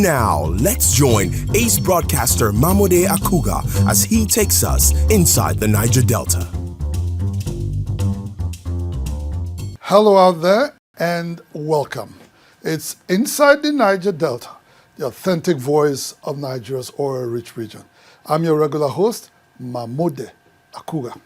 Now, let's join ace broadcaster Mamode Akuga as he takes us inside the Niger Delta. Hello out there and welcome. It's Inside the Niger Delta, the authentic voice of Nigeria's oil-rich region. I'm your regular host, Mamode Akuga.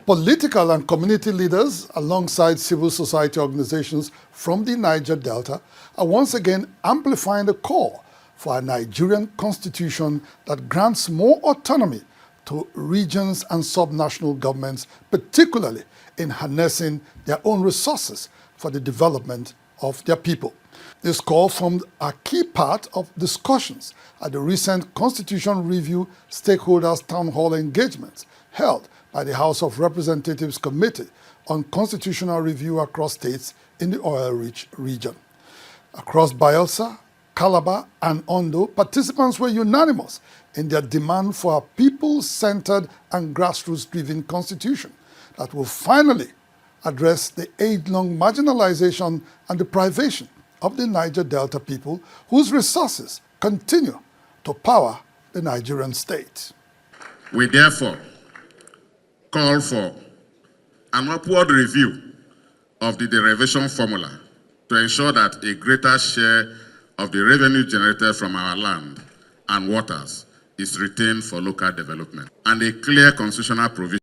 Political and community leaders, alongside civil society organizations from the Niger Delta, are once again amplifying the call for a Nigerian constitution that grants more autonomy to regions and subnational governments, particularly in harnessing their own resources for the development of their people. This call formed a key part of discussions at the recent Constitution Review Stakeholders Town Hall engagements held by the House of Representatives Committee on Constitutional Review across states in the oil-rich region. Across Bayelsa, Calabar, and Ondo, participants were unanimous in their demand for a people-centered and grassroots-driven constitution that will finally address the age-long marginalization and deprivation of the Niger Delta people whose resources continue to power the Nigerian state. We therefore call for an upward review of the derivation formula to ensure that a greater share of the revenue generated from our land and waters is retained for local development, and a clear constitutional provision